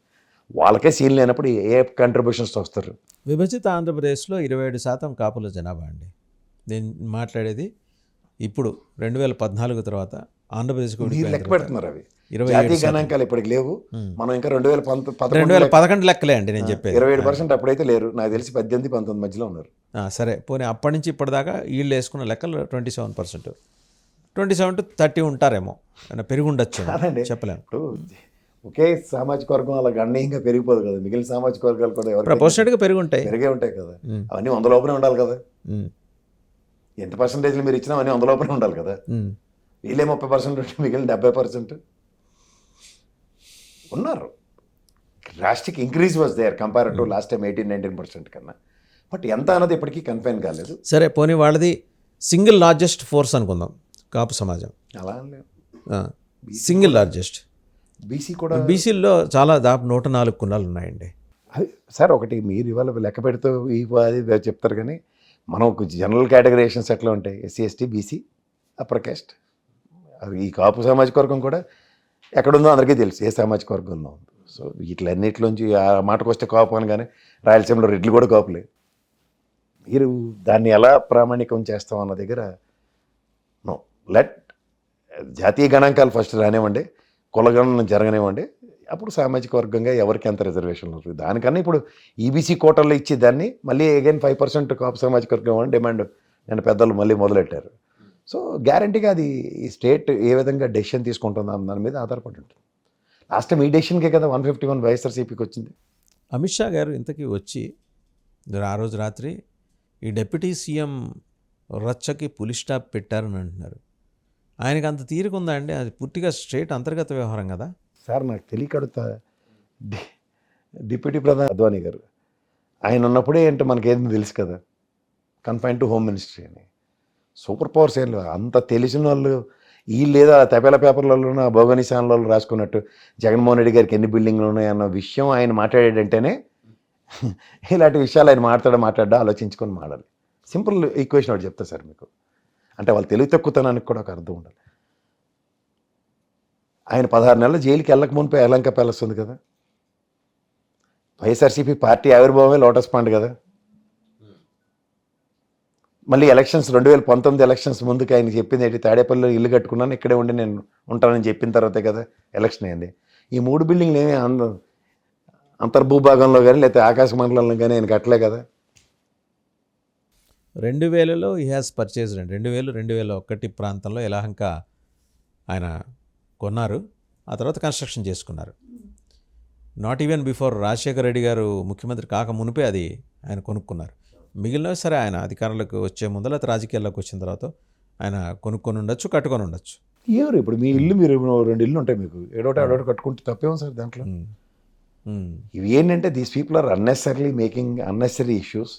వాళ్ళకే సీన్ లేనప్పుడు ఏ కంట్రిబ్యూషన్స్ వస్తారు? విభజిత ఆంధ్రప్రదేశ్లో 27% కాపుల జనాభా అండి. నేను మాట్లాడేది ఇప్పుడు 2014 తర్వాత ఆంధ్రప్రదేశ్కి లెక్క పెడుతున్నారు. అవి జాతీయ గణాంకాలు ఇప్పటికి లేవు. మనం ఇంకా 2011 లెక్కలే అండి నేను చెప్పేది. 27% అప్పుడైతే లేరు. నాకు తెలిసి 18-19 మధ్యలో ఉన్నారు. సరే, పోనీ అప్పటి నుంచి ఇప్పటిదాకా వీళ్ళు వేసుకున్న లెక్కలు 27%, 27 to 30 ఉంటారేమో, పెరిగి ఉండొచ్చు, చెప్పలేము. ఒకే సామాజిక వర్గం అలా గణనీయంగా పెరిగిపోదు కదా, మిగిలిన సామాజిక వర్గాలు కూడా ప్రపోర్షనట్గా పెరిగి ఉంటాయి, పెరిగే ఉంటాయి కదా. అవన్నీ 100 లోపలే ఉండాలి కదా. ఎంత పర్సంటేజ్లు మీరు ఇచ్చినా అవన్నీ 100 లోపలే ఉండాలి కదా. వీళ్ళే 30% ఉంటే మిగిలిన 70% ఉన్నారు. Drastic increase was there compare to last time 18-19% కన్నా. బట్ ఎంత అన్నది ఇప్పటికీ కన్ఫైన్ కాలేదు. సరే, పోనీ వాళ్ళది సింగిల్ లార్జెస్ట్ ఫోర్స్ అనుకుందాం కాపు సమాజం. అలా సింగిల్ లార్జెస్ట్. బీసీ కూడా, బీసీల్లో చాలా దాదాపు 104 కులాలు ఉన్నాయండి. సార్ ఒకటి మీరు ఇవాళ లెక్క పెడుతూ అది చెప్తారు కానీ మనం ఒక జనరల్ కేటగరైజేషన్స్ ఎట్లా ఉంటాయి? SC ST BC upper caste. ఈ కాపు సామాజిక వర్గం కూడా ఎక్కడుందో అందరికీ తెలుసు ఏ సామాజిక వర్గంలో ఉంది. సో వీటిలన్నిటిలోంచి ఆ మాటకు వస్తే కాపు అనగానే రాయలసీమలో రెడ్లు కూడా కాపులే. మీరు దాన్ని ఎలా ప్రామాణికం చేస్తాం అన్న దగ్గర నో లెట్ జాతీయ గణాంకాలు ఫస్ట్ రానివ్వండి, కులగణన జరగనివ్వండి, అప్పుడు సామాజిక వర్గంగా ఎవరికి ఎంత రిజర్వేషన్లు ఉంటుంది. దానికన్నా ఇప్పుడు ఈబీసీ కోటాల్లో ఇచ్చి దాన్ని మళ్ళీ అగైన్ 5% కాపు సామాజిక వర్గం అని డిమాండ్ నేను పెద్దలు మళ్ళీ మొదలెట్టారు. సో గ్యారంటీగా అది ఈ స్టేట్ ఏ విధంగా డెసిషన్ తీసుకుంటుందో దాని మీద ఆధారపడి ఉంటుంది. లాస్ట్ టైం ఈ డెసిషన్కే కదా 151 వైఎస్ఆర్సీపీకి వచ్చింది. అమిత్ షా గారు ఇంతకీ వచ్చి ఆ రోజు రాత్రి ఈ డిప్యూటీ సీఎం రచ్చకి పులి స్టాప్ పెట్టారని అంటున్నారు. ఆయనకి అంత తీరుకుందా అండి? అది పూర్తిగా స్టేట్ అంతర్గత వ్యవహారం కదా సార్. నాకు తెలియకడుతా డిప్యూటీ ప్రధాని అద్వానీ గారు ఆయన ఉన్నప్పుడే ఏంటో మనకేది తెలుసు కదా, కన్ఫైన్ టు హోమ్ మినిస్ట్రీ అని. సూపర్ పవర్స్ ఏం లేవు. అంత తెలిసిన వాళ్ళు ఈ లేదా తపేల పేపర్లలో భోగని ఛానల్లో రాసుకున్నట్టు జగన్మోహన్ రెడ్డి గారికి ఎన్ని బిల్డింగ్లు ఉన్నాయన్న విషయం ఆయన మాట్లాడేటంటేనే ఇలాంటి విషయాలు ఆయన మాట్లాడా ఆలోచించుకొని మాట్లాడాలి. సింపుల్ ఈక్వేషన్ ఒకటి చెప్తా సార్ మీకు, అంటే వాళ్ళు తెలివి తక్కువతనానికి కూడా ఒక అర్థం ఉండాలి. ఆయన 16 నెలలు జైలుకి వెళ్ళక మునిపే యలంక ప్యాలెస్ ఉంది కదా. వైఎస్ఆర్సీపీ పార్టీ ఆవిర్భావమే లోటస్ పాండ్ కదా. మళ్ళీ ఎలక్షన్స్ 2019 ఎలక్షన్స్ ముందుకు ఆయన చెప్పింది ఏంటి, తాడేపల్లిలో ఇల్లు కట్టుకున్నాను ఇక్కడే ఉండి నేను ఉంటానని చెప్పిన తర్వాతే కదా ఎలక్షన్ అయింది. ఈ 3 బిల్డింగ్లు ఏమీ అంతర్భూభాగంలో కానీ లేకపోతే ఆకాశ మండలంలో కానీ ఆయన కట్టలే కదా. 2000లో ఈ హ్యాస్ పర్చేజ్ 2001 ప్రాంతంలో యలహంక ఆయన కొన్నారు. ఆ తర్వాత కన్స్ట్రక్షన్ చేసుకున్నారు. Not even before Rajasekhara Reddy గారు ముఖ్యమంత్రి కాక మునిపే అది ఆయన కొనుక్కున్నారు. మిగిలినవి సరే ఆయన అధికారంలోకి వచ్చే ముందు లేకపోతే రాజకీయాల్లోకి వచ్చిన తర్వాత ఆయన కొనుక్కొని ఉండొచ్చు, కట్టుకొని ఉండొచ్చు. ఎవరు ఇప్పుడు మీ ఇల్లు, మీరు 2 ఇల్లు ఉంటాయి మీకు, ఏడోటి కట్టుకుంటే తప్పేమో సార్ దాంట్లో. ఇవి ఏంటంటే these people are unnecessary making unnecessary issues.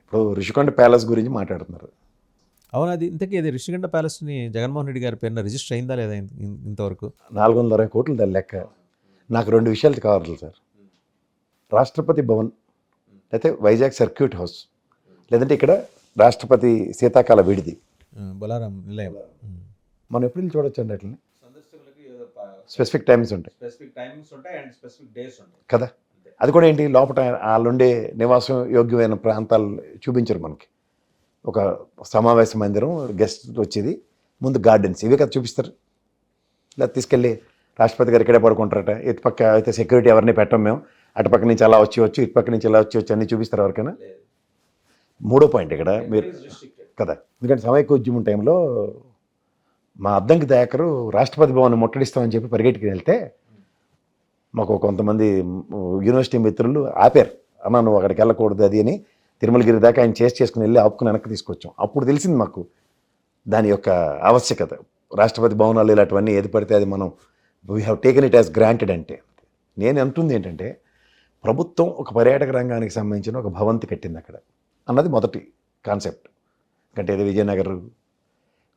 ఇప్పుడు రిషికొండ ప్యాలెస్ గురించి మాట్లాడుతున్నారు. అవును, అది ఇంతకీ అది రిషికొండ ప్యాలెస్ని జగన్మోహన్ రెడ్డి గారి పేరున రిజిస్టర్ అయిందా లేదా ఇంతవరకు? 420 కోట్లు దాని లెక్క. నాకు 2 విషయాలు కావాలి సార్. రాష్ట్రపతి భవన్ లేకపోతే వైజాగ్ సర్క్యూట్ హౌస్, లేదంటే ఇక్కడ రాష్ట్రపతి శీతాకాల విడిది బొలారం నిలయం. మనం ఎప్పుడు చూడొచ్చు అండి అట్లని. స్పెసిఫిక్ టైమింగ్స్ ఉంటాయి కదా. అది కూడా ఏంటి, లోపల వాళ్ళుండే నివాసం యోగ్యమైన ప్రాంతాలు చూపించరు మనకి. ఒక సమావేశ మందిరం, గెస్ట్ వచ్చేది, ముందు గార్డెన్స్, ఇవే కదా చూపిస్తారు. ఇలా తీసుకెళ్ళి రాష్ట్రపతి గారు ఇక్కడే పడుకుంటారట, ఇటుపక్క అయితే సెక్యూరిటీ ఎవరిని పెట్టం మేము, అటుపక్క నుంచి అలా వచ్చి ఇటుపక్క నుంచి ఇలా వచ్చి అన్నీ చూపిస్తారు ఎవరికైనా. 3వ పాయింట్ ఇక్కడ మీరు కదా, ఎందుకంటే సమైక్య ఉద్యమం టైంలో మా అద్దంకి దయాకరు రాష్ట్రపతి భవన్ ముట్టడిస్తామని చెప్పి పరిగెట్టుకుని వెళ్తే మాకు కొంతమంది యూనివర్సిటీ మిత్రులు ఆపారు. అన్న నువ్వు అక్కడికి వెళ్ళకూడదు అది అని, తిరుమలగిరి దాకా ఆయన చేసుకుని వెళ్ళి ఆపుకుని వెనక్కి తీసుకొచ్చాం. అప్పుడు తెలిసింది మాకు దాని యొక్క ఆవశ్యకత. రాష్ట్రపతి భవనాలు ఇలాంటివన్నీ ఏది పడితే అది మనం we have taken it as granted అంటే. నేను అంటుంది ఏంటంటే ప్రభుత్వం ఒక పర్యాటక రంగానికి సంబంధించిన ఒక భవంతి కట్టింది అక్కడ అన్నది మొదటి కాన్సెప్ట్. ఎందుకంటే ఇది విజయనగర్,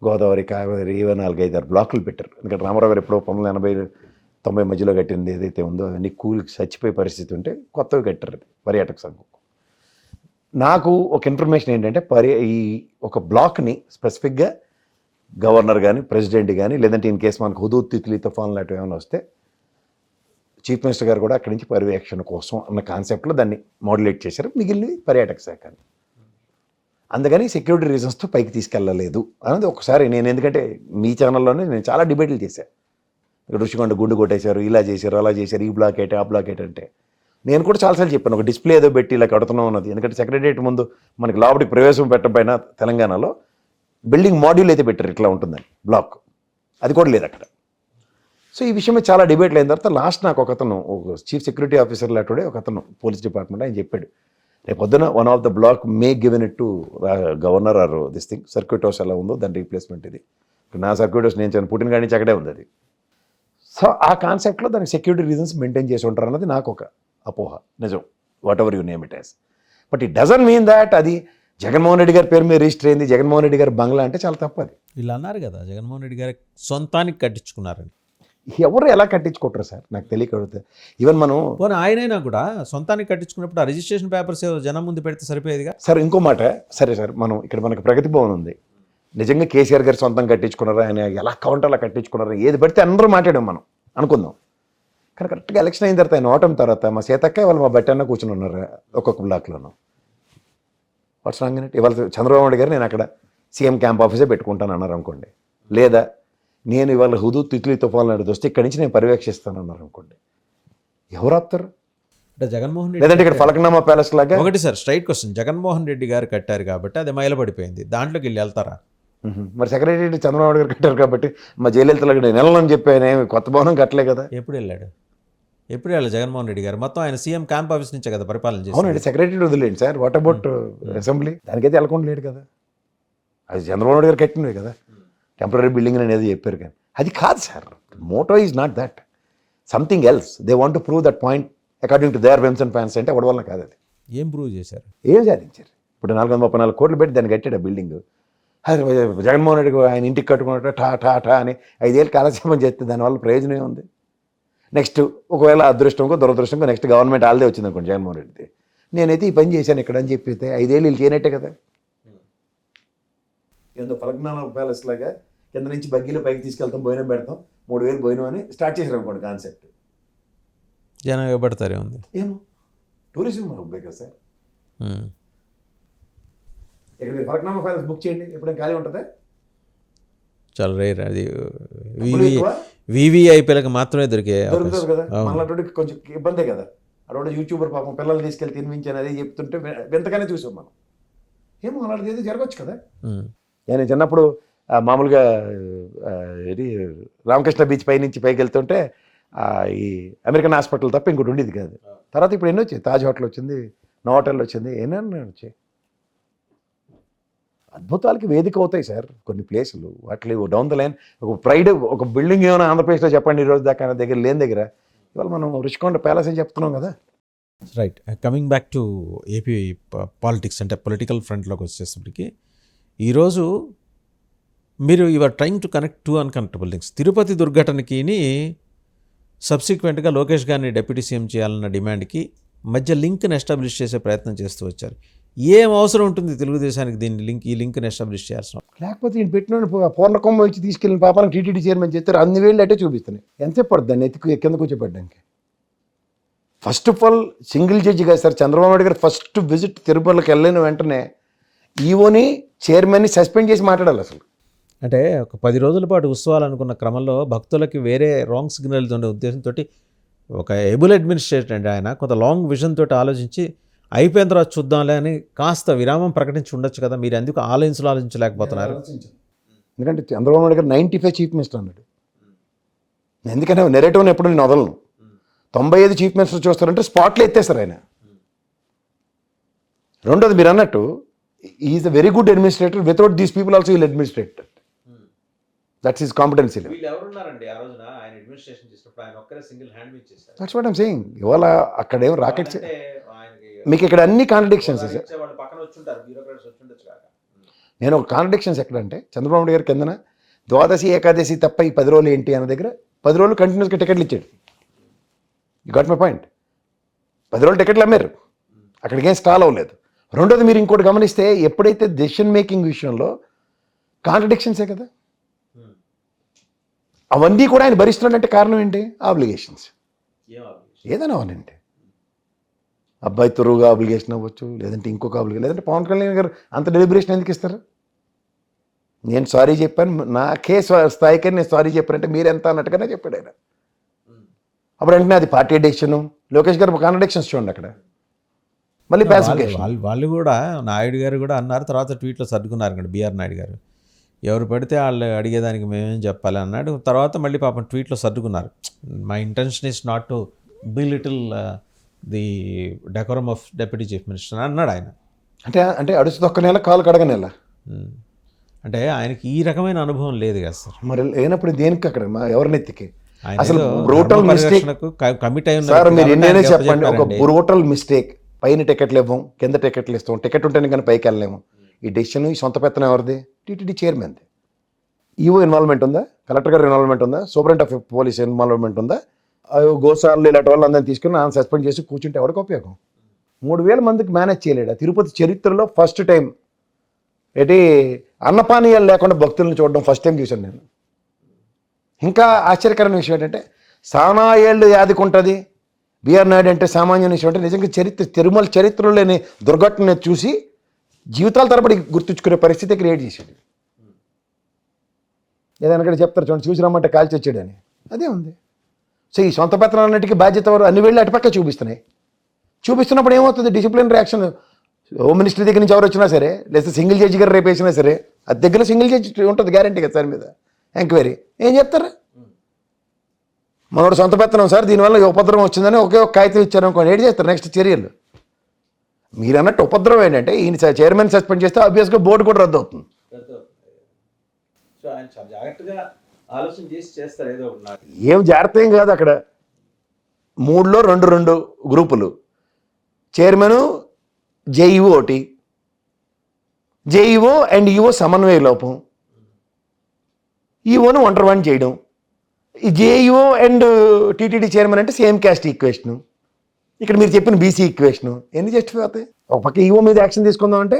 గోదావరి, కావేరి, 4-5 బ్లాకులు పెట్టారు. ఎందుకంటే రామారావు గారు ఎప్పుడో 1980-90 మధ్యలో కట్టింది ఏదైతే ఉందో అవన్నీ కూలికి చచ్చిపోయే పరిస్థితి ఉంటే కొత్తవి కట్టారు పర్యాటక సంఘం. నాకు ఒక ఇన్ఫర్మేషన్ ఏంటంటే ఈ ఒక బ్లాక్ని స్పెసిఫిక్గా గవర్నర్ కానీ ప్రెసిడెంట్ కానీ లేదంటే ఇన్ కేసు మనకు హుదూద్ తిత్లీ తుఫాన్ లాంటివి ఏమైనా వస్తే చీఫ్ మినిస్టర్ గారు కూడా అక్కడి నుంచి పర్యవేక్షణ కోసం అన్న కాన్సెప్ట్లో దాన్ని మోడ్యులేట్ చేశారు. మిగిలినవి పర్యాటక శాఖని. అందుకని సెక్యూరిటీ రీజన్స్తో పైకి తీసుకెళ్ళలేదు అన్నది ఒకసారి నేను, ఎందుకంటే మీ ఛానల్లోనే నేను చాలా డిబేట్లు చేశాను. ఇక్కడ ఋషికొండ గుండు కొట్టేశారు, ఇలా చేశారు, అలా చేశారు, ఈ బ్లాక్ ఏంటి, ఆ బ్లాక్ ఏంటి అంటే నేను కూడా చాలాసార్లు చెప్పాను ఒక డిస్ప్లే ఏదో పెట్టి ఇలా కడుతున్నాం అన్నది. ఎందుకంటే సెక్రటరియట్ ముందు మనకి లోపలికి ప్రవేశం పెట్టబోయిన తెలంగాణలో బిల్డింగ్ మాడ్యూల్ అయితే పెట్టారు ఇట్లా ఉంటుందని బ్లాక్, అది కూడా లేదు అక్కడ. సో ఈ విషయమే చాలా డిబేట్లు అయిన తర్వాత లాస్ట్ నాకు ఒకతను, ఒక చీఫ్ సెక్యూరిటీ ఆఫీసర్ లాంటి ఒకతను పోలీస్ డిపార్ట్మెంట్, ఆయన చెప్పాడు రేపు పొద్దున one of the block may given it to governor or this thing, circuit house ఎలా ఉందో దాని రీప్లేస్మెంట్ ఇది. నా సర్క్యూట్ హౌస్ నేను పుట్టిన కాడి నుంచి అక్కడే ఉంది అది. సో ఆ కాన్సెప్ట్లో దానికి సెక్యూరిటీ రీజన్స్ మెయింటైన్ చేసి ఉంటారు అన్నది నాకు ఒక అపోహ. నిజం, what ever you name it as. But it doesn't mean that అది జగన్మోహన్ రెడ్డి గారి పేరు మీద రిజిస్టర్ అయింది, జగన్మోహన్ రెడ్డి గారి బంగ్లా అంటే చాలా తప్పు. అది వీళ్ళు అన్నారు కదా జగన్మోహన్ రెడ్డి గారి సొంతానికి కట్టించుకున్నారని. ఎవరు ఎలా కట్టించుకుంటారు సార్ నాకు తెలియకూడదు. ఈవెన్ మనం పోనీ ఆయనైనా కూడా సొంతానికి కట్టించుకున్నప్పుడు ఆ రిజిస్ట్రేషన్ పేపర్స్ జనం ముందు పెడితే సరిపోయేదిగా. సార్ ఇంకో మాట, సరే సార్ మనం ఇక్కడ మనకు ప్రగతి భవన్ ఉంది, నిజంగా కేసీఆర్ గారు సొంతం కట్టించుకున్నారా, ఆయన ఎలా కౌంటర్ అలా కట్టించుకున్నారా, ఏది పడితే అందరూ మాట్లాడాం మనం అనుకుందాం. కానీ కరెక్ట్గా ఎలక్షన్ అయిన తర్వాత ఆయన ఓటమి తర్వాత మా సీతక్క వాళ్ళు మా బట్టి అన్న కూర్చుని ఉన్నారు ఒక్కొక్క బ్లాక్లోనూ. What's wrong in it? ఇవాళ చంద్రబాబు నాయుడు గారు నేను అక్కడ సీఎం క్యాంప్ ఆఫీసే పెట్టుకుంటాను అన్నారు అనుకోండి, లేదా నేను ఇవాళ హుదూద్ తిత్లీ తుఫాన్ లాంటిది వస్తే ఇక్కడి నుంచి నేను పర్యవేక్షిస్తాను అన్నారు అనుకోండి, ఎవరు ఆపుతారు? అంటే జగన్మోహన్ రెడ్డి లేదంటే ఇక్కడ ఫలక్నామా ప్యాలెస్ లాగా. ఒకటి sir straight question, Jaganmohan Reddy గారు కట్టారు కాబట్టి అది మైలపడిపోయింది, దాంట్లోకి వెళ్ళి వెళ్తారా? మరి సెక్రటరీ చంద్రబాబు గారు కట్టారు కాబట్టి మా జయలలితలో నేను వెళ్ళని చెప్పాను, కొత్త భవనం కట్టలే కదా. ఎప్పుడు వెళ్ళాడు జగన్మోహన్ రెడ్డి గారు? మొత్తం ఆయన సీఎం క్యాంప్ ఆఫీస్ నుంచే కదా పరిపాలన చేసి. అవునండి, సెక్రటరీ వదిలేండి సార్. What about assembly? దానికైతే వెళ్ళకుండా లేడు కదా, అది చంద్రబాబు నాయుడు గారు కట్టినవి కదా. టెంపరీ బిల్డింగ్ అనేది చెప్పారు కానీ అది కాదు sir. Motto is not that, something else. They want to prove that point according to their whims and fans అంటే ఎవరి వల్ల కాదు. అది ఏం ప్రూవ్ చేశారు? ఏం సాధించారు? ఇప్పుడు 434 కోట్లు పెట్టి దాన్ని కట్టాడు ఆ బిల్డింగ్. జగన్మోహన్ రెడ్డి ఆయన ఇంటికి కట్టుకున్నట్టు ఠా ఠా ఠా అని 5 ఏళ్ళు కాలక్షేపం చేస్తే దానివల్ల ప్రయోజనం ఉంది? నెక్స్ట్ ఒకవేళ అదృష్టంకో దురదృష్టంకో నెక్స్ట్ గవర్నమెంట్ ఆల్దే వచ్చింది అనుకోండి జగన్మోహన్ రెడ్డిది, నేనైతే ఈ పని చేశాను ఇక్కడ అని చెప్పితే 5 ఏళ్ళు వీళ్ళు చేయనట్టే కదా. ఏందో ఫలక్నామా ప్యాలెస్ లాగా కింద నుంచి బగ్గీలో పైకి తీసుకెళ్తాం, భోజనం పెడతాం, 3,000 భోజనం అని స్టార్ట్ చేసారు అనుకోండి కాన్సెప్ట్. జనం ఇవ్వబడతారే ఉంది. ఏమో టూరిజం మనకు కదా సార్. ఇక్కడ మీరు ఫలక్నామా ఫైనాన్స్ బుక్ చేయండి, ఎప్పుడైనా ఖాళీ ఉంటుందా? చాలా రేర్ అది. అప్పుడు ఎక్కువ వివిఐపీలకు మాత్రమే దొరికే దొరుకుతుంది కదా. మనలాంటి కొంచెం ఇబ్బందే కదా. అక్కడ యూట్యూబర్ పాపం పిల్లలు తీసుకెళ్ళి తినిపించాను అది చెప్తుంటే వింతగానే చూసాం మనం. ఏమో అలాంటిది ఏదో జరగచ్చు కదా. నేను చిన్నప్పుడు మామూలుగా ఇది రామకృష్ణ బీచ్ పై నుంచి పైకి వెళ్తుంటే ఈ అమెరికన్ హాస్పిటల్ తప్ప ఇంకోటి ఉండేది కాదు. తర్వాత ఇప్పుడు ఎన్నో వచ్చాయి, తాజ్ హోటల్ వచ్చింది, నోటల్ వచ్చింది, ఏమన్నా వచ్చాయి. అద్భుతాలకి వేదిక అవుతాయి సార్ కొన్ని ప్లేసులు. వాటి డౌన్ ద లైన్ ఒక ప్రైడ్, ఒక బిల్డింగ్ ఏమైనా ఆంధ్రప్రదేశ్లో చెప్పండి ఈ రోజు దాకా దగ్గర లేని దగ్గర, ఇవాళ మనం రుషికొండ ప్యాలెస్ అని చెప్తున్నాం కదా. Right. Coming back to AP politics, అంటే పొలిటికల్ ఫ్రంట్లోకి వచ్చేసరికి ఈరోజు మీరు your trying to connect two unconnectable things. Tirupati దుర్ఘటనకి సబ్సిక్వెంట్గా లోకేష్ గారిని డిప్యూటీ సీఎం చేయాలన్న డిమాండ్కి మధ్య లింక్ని ఎస్టాబ్లిష్ చేసే ప్రయత్నం చేస్తూ వచ్చారు. ఏం అవసరం ఉంటుంది తెలుగుదేశానికి దీన్ని ఈ లింక్ని ఎస్టాబ్లిష్ చేయాల్సిన? లేకపోతే ఈయన పెట్టిన పూర్ణకొమ్మ వచ్చి తీసుకెళ్ళిన పాపానికి టీటీడీ చైర్మన్ చేస్తారు, అన్ని వేళ్ళు అంటే చూపిస్తున్నాయి. ఎంతసేపు పడుతుంది దాన్ని ఎత్తుకు కింద కూర్చోబెట్టడానికి? First of all single judge కాదు sir Chandrababu Naidu garu first visit తిరుపతికి వెళ్ళిన వెంటనే ఈవోని చైర్మన్ని సస్పెండ్ చేసి మాట్లాడాలి అసలు. అంటే ఒక 10 రోజుల పాటు ఉత్సవాలు అనుకున్న క్రమంలో భక్తులకి వేరే రాంగ్ సిగ్నల్స్ ఉండే ఉద్దేశంతో ఒక ఎబుల్ అడ్మినిస్ట్రేటర్ అండి ఆయన, కొంత లాంగ్ విజన్ తోటి ఆలోచించి అయిపోయిన తర్వాత చూద్దాంలే అని కాస్త విరామం ప్రకటించి ఉండొచ్చు కదా. మీరు ఎందుకు ఆలోచించలేకపోతున్నారు? ఎందుకంటే చంద్రబాబు నాయుడు గారు 95 చీఫ్ మినిస్టర్ అన్నాడు. ఎందుకంటే నెరేటివ్ని ఎప్పుడు నేను వదలను. 95 చీఫ్ మినిస్టర్ చూస్తారంటే స్పాట్లో ఎత్తేస్తారు ఆయన. రెండోది మీరు అన్నట్టు is a very good administrator, without these people also will administrate. That's his competency level. That's what I'm saying. ఇవాళ అక్కడ ఏం రాకెట్స్, మీకు ఇక్కడ అన్ని కాంట్రడిక్షన్స్ సార్. నేను ఒక కాంట్రడిక్షన్స్ ఎక్కడంటే చంద్రబాబు నాయుడు గారి కిందన ద్వాదశి ఏకాదశి తప్ప ఈ 10 రోజులు ఏంటి అన్న దగ్గర 10 రోజులు కంటిన్యూస్గా టికెట్లు ఇచ్చాడు. You got my point. 10 రోజులు టికెట్లు అమ్మారు, అక్కడికి ఏం స్టాల్ అవ్వలేదు. రెండోది మీరు ఇంకోటి గమనిస్తే ఎప్పుడైతే డెసిషన్ మేకింగ్ విషయంలో కాంట్రడిక్షన్సే కదా, అవన్నీ కూడా ఆయన భరిస్తున్నాడంటే కారణం ఏంటి? ఆబ్లిగేషన్స్. ఏదైనా అవనంటే అబ్బాయి త్వరగా ఆబ్లిగేషన్ అవ్వచ్చు, లేదంటే ఇంకొక ఆబ్లిగేషన్, లేదంటే పవన్ కళ్యాణ్ గారు అంత డెలిబరేషన్ ఎందుకు ఇస్తారు? నేను సారీ చెప్పాను, నాకే స్థాయికి నేను సారీ చెప్పానంటే మీరెంత అన్నట్టుగానే చెప్పాడు ఆయన. అప్పుడు వెంటనే అది పార్టీ డెసిషన్. లోకేష్ గారు కాంట్రడిక్షన్స్ చూడండి అక్కడ. మళ్ళీ వాళ్ళు కూడా నాయుడు గారు కూడా అన్నారు, తర్వాత ట్వీట్లో సర్దుకున్నారు కదా బీఆర్ నాయుడు గారు. ఎవరు పడితే వాళ్ళు అడిగేదానికి మేమేం చెప్పాలి అన్నాడు. తర్వాత మళ్ళీ పాపం ట్వీట్లో సర్దుకున్నారు. My intention is not to belittle the decorum of deputy chief minister అన్నాడు ఆయన. అంటే అడుసు తొక్క నెల కాలు కడగ నెల. అంటే ఆయనకి ఈ రకమైన అనుభవం లేదు కదా సార్. మరి లేనప్పుడు దేనికి అక్కడ ఎవరినెత్తికి అసలు బ్రూటల్ మిస్టేక్ కమిట్ అయి సార్. మీరు ఎన్నైనా చెప్పండి, ఒక బ్రూటల్ మిస్టేక్. పైన టికెట్లు ఇవ్వం, కింద టికెట్లు ఇస్తాం, టికెట్ ఉంటేనే కానీ పైకి వెళ్ళలేము. ఈ డెసిషన్, ఈ సొంత పెత్తనం ఎవరిది? టీటీడీ చైర్మన్ది. ఈవో ఇన్వాల్వ్మెంట్ ఉందా? కలెక్టర్ గారు ఇన్వాల్వ్మెంట్ ఉందా? సూపరింట్ ఆఫ్ పోలీస్ ఇన్వాల్వ్మెంట్ ఉందా? గోసార్లు ఇలాంటి వాళ్ళు అందరినీ తీసుకుని ఆయన సస్పెండ్ చేసి కూర్చుంటే ఎవరికి ఉపయోగం? 3,000 మందికి మేనేజ్ చేయలేడు. తిరుపతి చరిత్రలో ఫస్ట్ టైం ఏంటి అన్నపానీయాలు లేకుండా భక్తులను చూడడం ఫస్ట్ టైం చూశాను నేను. ఇంకా ఆశ్చర్యకరమైన విషయం ఏంటంటే సానా ఏళ్ళు యాదికుంటుంది బీఆర్ నాయుడు అంటే సామాన్య విషయం అంటే నిజంగా తిరుమల చరిత్రలో లేని దుర్ఘటన చూసి జీవితాల తరబడి గుర్తుంచుకునే పరిస్థితి క్రియేట్ చేశాడు. ఏదైనా కూడా చెప్తారు చూడండి, చూసి రమ్మంటే కాల్చి వచ్చాడని. అదే ఉంది. సో ఈ సొంత పెత్తనాలన్నిటికీ బాధ్యత వారు అన్ని వేళ్ళు అటుపక్క చూపిస్తున్నాయి. చూపిస్తున్నప్పుడు ఏమవుతుంది? Discipline reaction. హోమ్ మినిస్టర్ దగ్గర నుంచి ఎవరు వచ్చినా సరే, లేదా సింగిల్ జడ్జి గారు రేపు వేసినా సరే, అది దగ్గర సింగిల్ జడ్జి ఉంటుంది గ్యారంటీ కదా సార్ మీద ఎంక్వైరీ. ఏం చెప్తారా? మనోడు సొంత పెత్తనం సార్, దీనివల్ల ఉపద్రవం వచ్చిందని ఒకే ఒక కాగితం ఇచ్చారు అనుకోండి, ఏం చేస్తారు నెక్స్ట్ చర్యలు? మీరు అన్నట్టు ఉపద్రవం ఏంటంటే ఈయన చైర్మన్ సస్పెండ్ చేస్తే ఆబ్వియస్గా బోర్డు కూడా రద్దు అవుతుంది. ఏం జాగ్రత్త ఏం కాదు అక్కడ. 3లో 2 గ్రూపులు, చైర్మన్, జేఈఓ ఒకటి, జేఈఓ అండ్ ఈఓ సమన్వయ లోపం, ఈఓను ఒంటరివాణి చేయడం. ఈ జేఈఓ అండ్ టీటీడీ చైర్మన్ అంటే సేమ్ క్యాస్ట్ ఈక్వేషను. ఇక్కడ మీరు చెప్పిన బీసీ ఈక్వేషను ఎన్ని జస్టిఫై అవుతాయి? ఒక పక్క ఈఓ మీద యాక్షన్ తీసుకుందాం అంటే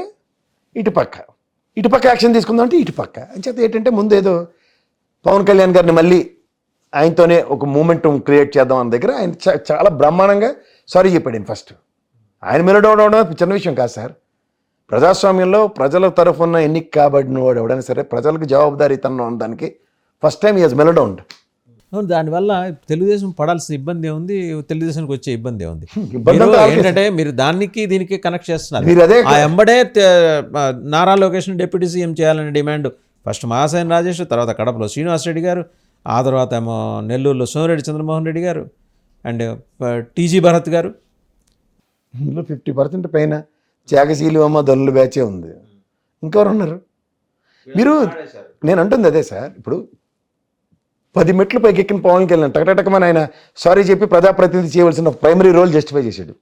ఇటుపక్క యాక్షన్ తీసుకుందాం అంటే ఇటుపక్క. అని చేత ఏంటంటే ముందు ఏదో పవన్ కళ్యాణ్ గారిని మళ్ళీ ఆయనతోనే ఒక మూమెంట్ క్రియేట్ చేద్దాం అన్న దగ్గర ఆయన చాలా బ్రహ్మాండంగా సారీ చెప్పాడు ఆయన ఫస్ట్. ఆయన మెలడౌన్ అవడం చిన్న విషయం కాదు సార్. ప్రజాస్వామ్యంలో ప్రజల తరఫున ఎన్నిక కాబడిన వాడు ఎవడైనా సరే ప్రజలకు జవాబుదారీతనం ఉండడానికి ఫస్ట్ టైం ఈజ్ మెలడౌన్డ్. అవును, దానివల్ల తెలుగుదేశం పడాల్సిన ఇబ్బంది ఉంది, తెలుగుదేశానికి వచ్చే ఇబ్బంది ఉంది. ఇబ్బంది మీరు అంటే ఏంటంటే మీరు దానికి దీనికి కనెక్ట్ చేస్తున్నారు. మీరు అదే ఆ ఎంబడే నారా లోకేష్ డిప్యూటీ సీఎం చేయాలనే డిమాండ్ ఫస్ట్ మాసాయన రాజేష్, తర్వాత కడపలో శ్రీనివాసరెడ్డి గారు, ఆ తర్వాత ఏమో నెల్లూరులో సోమిరెడ్డి చంద్రమోహన్ రెడ్డి గారు అండ్ టీజీ భరత్ గారు. ఇందులో 50% పైన త్యాగశీలి అమ్మ దొల్లు బ్యాచే ఉంది. ఇంకెవరు ఉన్నారు? మీరు నేను అంటుంది అదే సార్. ఇప్పుడు 10 మెట్లు పైకి ఎక్కిన పవన్ కళ్యాణ్ టకటకమని ఆయన సారీ చెప్పి ప్రజాప్రతినిధి చేయవలసిన ప్రైమరీ రోల్ జస్టిఫై చేశాడు.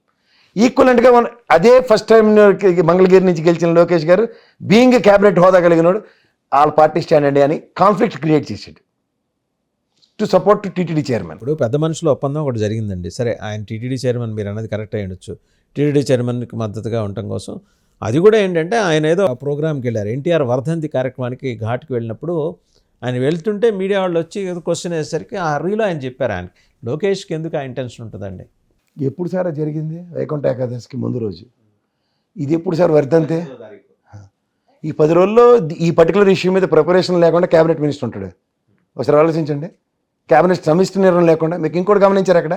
ఈక్వలెంట్గా అదే ఫస్ట్ టైం మంగళగిరి నుంచి గెలిచిన లోకేష్ గారు బీయింగ్ క్యాబినెట్ హోదా కలిగినాడు, వాళ్ళ పార్టీ స్టాండ్ అండి అని కాన్ఫ్లిక్ట్ క్రియేట్ చేశాడు టు సపోర్ట్ టీటీడీ చైర్మన్. ఇప్పుడు పెద్ద మనుషుల ఒప్పందం ఒకటి జరిగిందండి. సరే, ఆయన టీటీడీ చైర్మన్ మీరు అన్నది కరెక్ట్ అయి ఉండొచ్చు. టీటీడీ చైర్మన్కి మద్దతుగా ఉండటం కోసం అది కూడా ఏంటంటే ఆయన ఏదో ఆ ప్రోగ్రామ్కి వెళ్ళారు, ఎన్టీఆర్ వర్ధంతి కార్యక్రమానికి ఘాట్కి వెళ్ళినప్పుడు ఆయన వెళ్తుంటే మీడియా వాళ్ళు వచ్చి ఏదో క్వశ్చన్ వేసేసరికి ఆ రీలో ఆయన చెప్పారు, ఆయన లోకేష్కి ఎందుకు ఆ ఇంటెన్షన్ ఉంటుందండి. ఎప్పుడు సార్ అది జరిగింది? వైకుంఠ ఏకాదశికి ముందు రోజు. ఇది ఎప్పుడు సార్ వర్ధంతే? ఈ 10 రోజుల్లో ఈ పర్టికులర్ ఇష్యూ మీద ప్రిపరేషన్ లేకుండా క్యాబినెట్ మినిస్టర్ ఉంటాడు. ఒకసారి ఆలోచించండి. క్యాబినెట్ సమిష్టి నిర్ణయం లేకుండా. మీకు ఇంకోటి గమనించారు అక్కడ,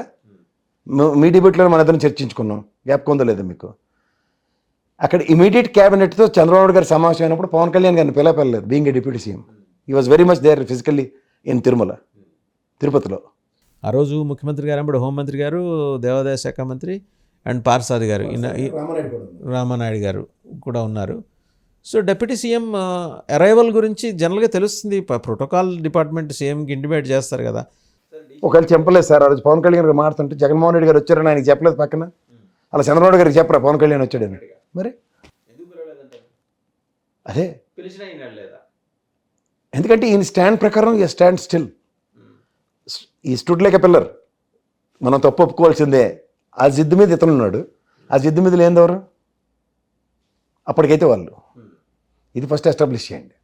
మీ డిబేట్లో మన ఇద్దరం చర్చించుకున్నాం, గ్యాప్ ఉందో లేదా మీకు? అక్కడ ఇమీడియట్ క్యాబినెట్తో చంద్రబాబు గారు సమావేశం అయినప్పుడు పవన్ కళ్యాణ్ గారిని పిలవలేదు. Being a deputy CM he was very much there physically in తిరుపతిలో. ఆ రోజు ముఖ్యమంత్రి గారు అప్పుడు హోంమంత్రి గారు, దేవాదాయ శాఖ మంత్రి అండ్ పార్సాది గారు, రామానాయుడు గారు కూడా ఉన్నారు. సో డిప్యూటీ సీఎం అరైవల్ గురించి జనరల్గా తెలుస్తుంది, ప్రోటోకాల్ డిపార్ట్మెంట్ సీఎంకి ఇంటిమేట్ చేస్తారు కదా. ఒకవేళ చెప్పలేదు సార్. ఆ రోజు పవన్ కళ్యాణ్ గారు మాట్లాడుతుంటే జగన్మోహన్ రెడ్డి గారు వచ్చారని ఆయనకి చెప్పలేదు పక్కన. అలా చంద్రబాబు గారికి చెప్పరా పవన్ కళ్యాణ్ వచ్చాడని? మరి అదే ఎందుకంటే ఈయన స్టాండ్ ప్రకారం ఈ స్టాండ్ స్టిల్ ఈ స్టూడ్ లైక్ ఎ పిల్లర్. మనం తప్పు ఒప్పుకోవాల్సిందే. ఆ జిద్దు మీద ఇతను ఉన్నాడు, ఆ జిద్దు మీద లేనిదెవరు? అప్పటికైతే వాళ్ళు. ఇది ఫస్ట్ ఎస్టాబ్లిష్ చేయండి.